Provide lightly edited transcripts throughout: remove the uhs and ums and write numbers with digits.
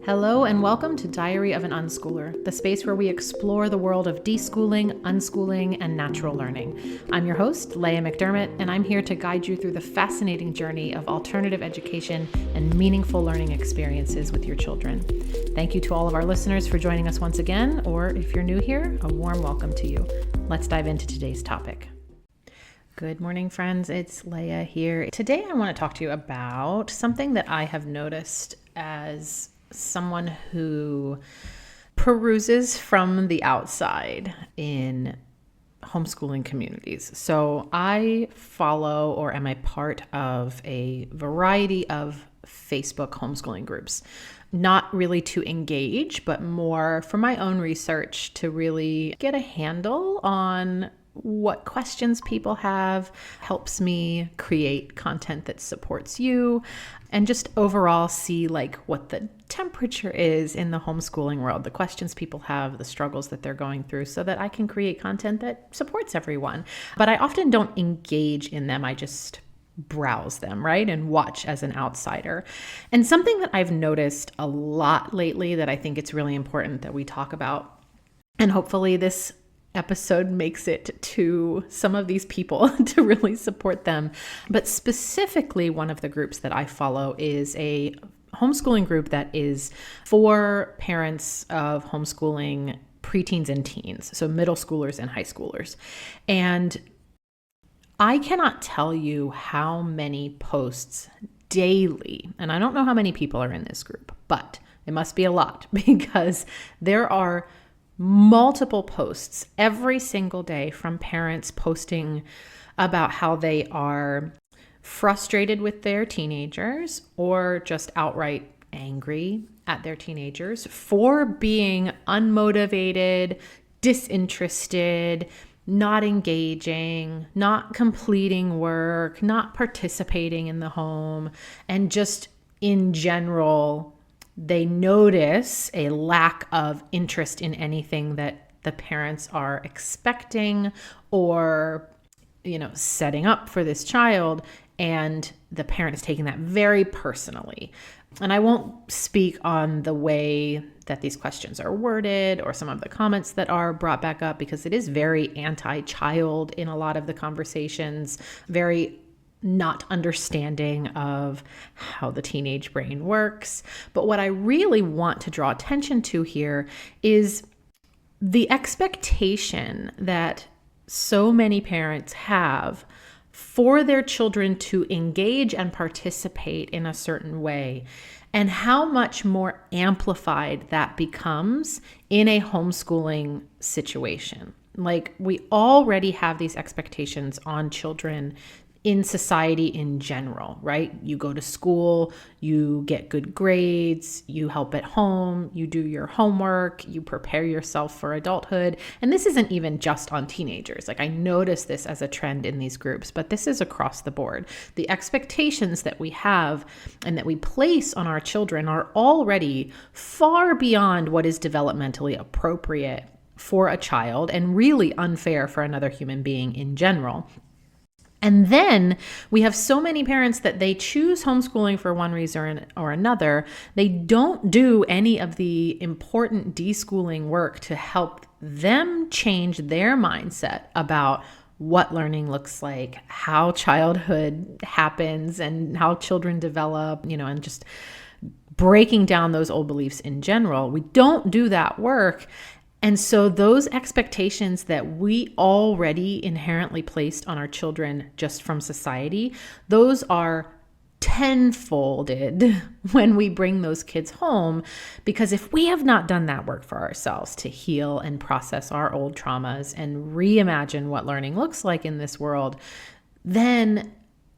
Hello and welcome to Diary of an Unschooler, the space where we explore the world of deschooling, unschooling, and natural learning. I'm your host, Leah McDermott, and I'm here to guide you through the fascinating journey of alternative education and meaningful learning experiences with your children. Thank you to all of our listeners for joining us once again, or if you're new here, a warm welcome to you. Let's dive into today's topic. Good morning, friends. It's Leah here. Today I want to talk to you about something that I have noticed as someone who peruses from the outside in homeschooling communities. So I follow or am a part of a variety of Facebook homeschooling groups, not really to engage, but more for my own research to really get a handle on what questions people have, helps me create content that supports you, and just overall see like what the temperature is in the homeschooling world, the questions people have, the struggles that they're going through, so that I can create content that supports everyone. But I often don't engage in them. I just browse them, right? And watch as an outsider. And something that I've noticed a lot lately that I think it's really important that we talk about, and hopefully this episode makes it to some of these people to really support them. But specifically, one of the groups that I follow is a homeschooling group that is for parents of homeschooling preteens and teens, so middle schoolers and high schoolers. And I cannot tell you how many posts daily, and I don't know how many people are in this group, but it must be a lot because there are multiple posts every single day from parents posting about how they are frustrated with their teenagers or just outright angry at their teenagers for being unmotivated, disinterested, not engaging, not completing work, not participating in the home, and just in general they notice a lack of interest in anything that the parents are expecting or, setting up for this child. And the parent is taking that very personally. And I won't speak on the way that these questions are worded or some of the comments that are brought back up, because it is very anti-child in a lot of the conversations, very not understanding of how the teenage brain works. But what I really want to draw attention to here is the expectation that so many parents have for their children to engage and participate in a certain way, and how much more amplified that becomes in a homeschooling situation. Like, we already have these expectations on children in society in general, right? You go to school, you get good grades, you help at home, you do your homework, you prepare yourself for adulthood. And this isn't even just on teenagers. Like, I notice this as a trend in these groups, but this is across the board. The expectations that we have and that we place on our children are already far beyond what is developmentally appropriate for a child, and really unfair for another human being in general. And then we have so many parents that they choose homeschooling for one reason or another. They don't do any of the important deschooling work to help them change their mindset about what learning looks like, how childhood happens, and how children develop, and just breaking down those old beliefs in general. We don't do that work. And so those expectations that we already inherently placed on our children just from society, those are tenfolded when we bring those kids home, because if we have not done that work for ourselves to heal and process our old traumas and reimagine what learning looks like in this world, then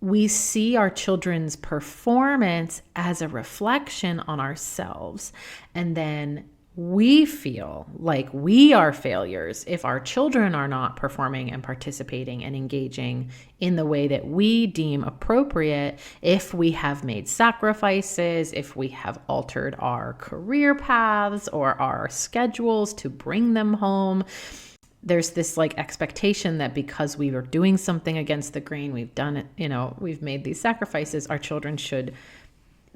we see our children's performance as a reflection on ourselves. And then we feel like we are failures if our children are not performing and participating and engaging in the way that we deem appropriate, if we have made sacrifices, if we have altered our career paths or our schedules to bring them home. There's this expectation that because we were doing something against the grain, we've done it, we've made these sacrifices, our children should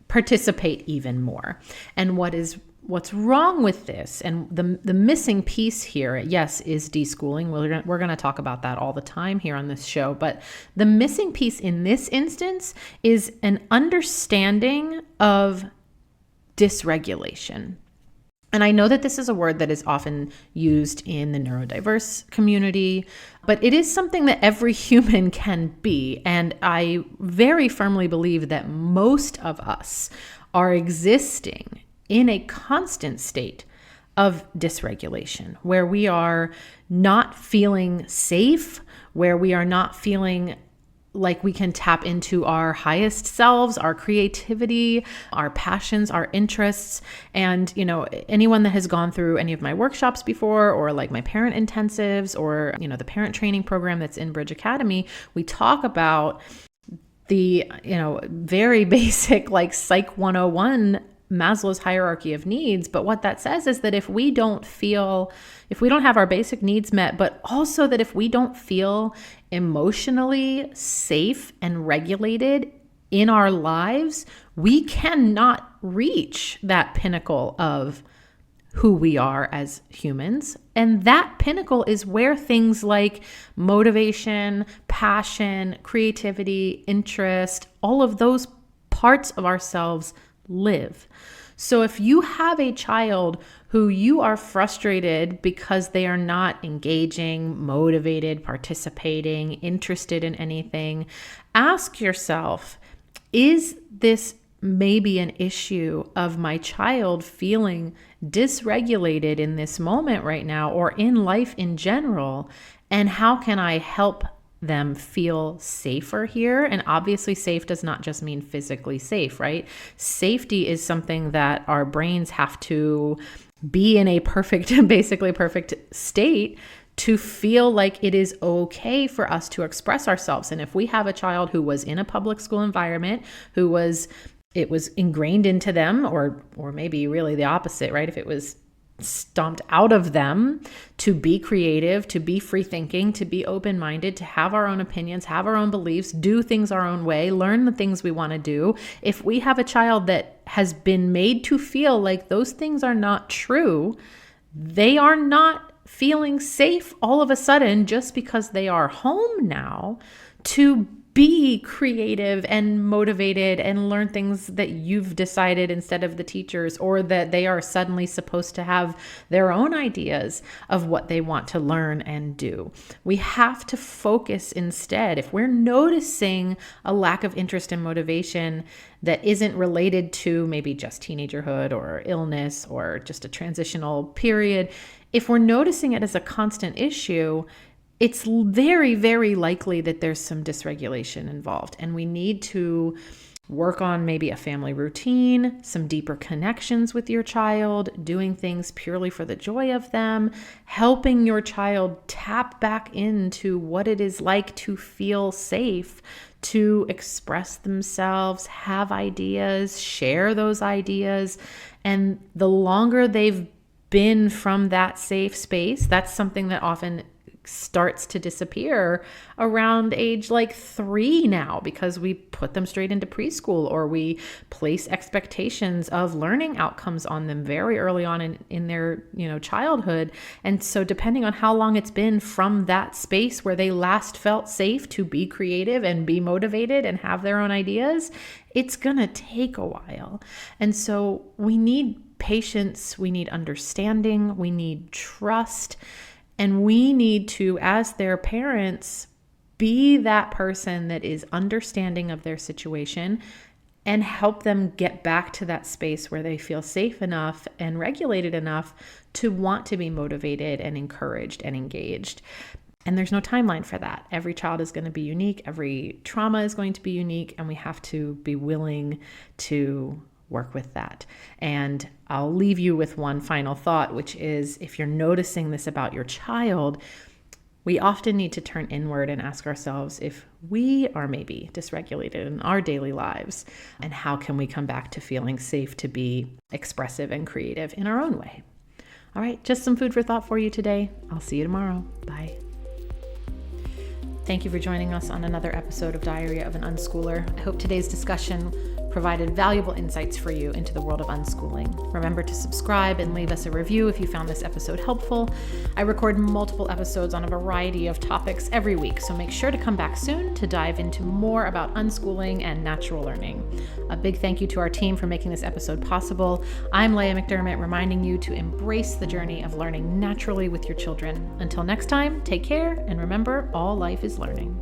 participate even more. And what's wrong with this, and the missing piece here, yes, is deschooling. We're going to talk about that all the time here on this show. But the missing piece in this instance is an understanding of dysregulation. And I know that this is a word that is often used in the neurodiverse community, but it is something that every human can be. And I very firmly believe that most of us are existing in a constant state of dysregulation, where we are not feeling safe, where we are not feeling like we can tap into our highest selves, our creativity, our passions, our interests. And, anyone that has gone through any of my workshops before, or like my parent intensives, or, the parent training program that's in Bridge Academy, we talk about the, very basic, like Psych 101 Maslow's hierarchy of needs. But what that says is that if we don't have our basic needs met, but also that if we don't feel emotionally safe and regulated in our lives, we cannot reach that pinnacle of who we are as humans. And that pinnacle is where things like motivation, passion, creativity, interest, all of those parts of ourselves live. So if you have a child who you are frustrated because they are not engaging, motivated, participating, interested in anything, ask yourself, is this maybe an issue of my child feeling dysregulated in this moment right now, or in life in general? And how can I help them feel safer here? And obviously safe does not just mean physically safe, right? Safety is something that our brains have to be in a basically perfect state to feel like it is okay for us to express ourselves. And if we have a child who was in a public school environment, it was ingrained into them, or maybe really the opposite, right? If it was stomped out of them to be creative, to be free thinking, to be open-minded, to have our own opinions, have our own beliefs, do things our own way, learn the things we want to do. If we have a child that has been made to feel like those things are not true, they are not feeling safe all of a sudden just because they are home now to be creative and motivated and learn things that you've decided instead of the teachers, or that they are suddenly supposed to have their own ideas of what they want to learn and do. We have to focus instead. If we're noticing a lack of interest and motivation that isn't related to maybe just teenagerhood or illness or just a transitional period, if we're noticing it as a constant issue, it's very, very likely that there's some dysregulation involved, and we need to work on maybe a family routine, some deeper connections with your child, doing things purely for the joy of them, helping your child tap back into what it is like to feel safe, to express themselves, have ideas, share those ideas. And the longer they've been from that safe space, that's something that often starts to disappear around age like 3 now, because we put them straight into preschool, or we place expectations of learning outcomes on them very early on in their childhood. And so depending on how long it's been from that space where they last felt safe to be creative and be motivated and have their own ideas, it's gonna take a while. And so we need patience, we need understanding, we need trust. And we need to, as their parents, be that person that is understanding of their situation and help them get back to that space where they feel safe enough and regulated enough to want to be motivated and encouraged and engaged. And there's no timeline for that. Every child is going to be unique. Every trauma is going to be unique. And we have to be willing to work with that. And I'll leave you with one final thought, which is, if you're noticing this about your child, we often need to turn inward and ask ourselves if we are maybe dysregulated in our daily lives, and how can we come back to feeling safe to be expressive and creative in our own way. All right, just some food for thought for you today. I'll see you tomorrow. Bye. Thank you for joining us on another episode of Diary of an Unschooler. I hope today's discussion provided valuable insights for you into the world of unschooling. Remember to subscribe and leave us a review if you found this episode helpful. I record multiple episodes on a variety of topics every week, so make sure to come back soon to dive into more about unschooling and natural learning. A big thank you to our team for making this episode possible. I'm Leah McDermott, reminding you to embrace the journey of learning naturally with your children. Until next time, take care, and remember, all life is learning.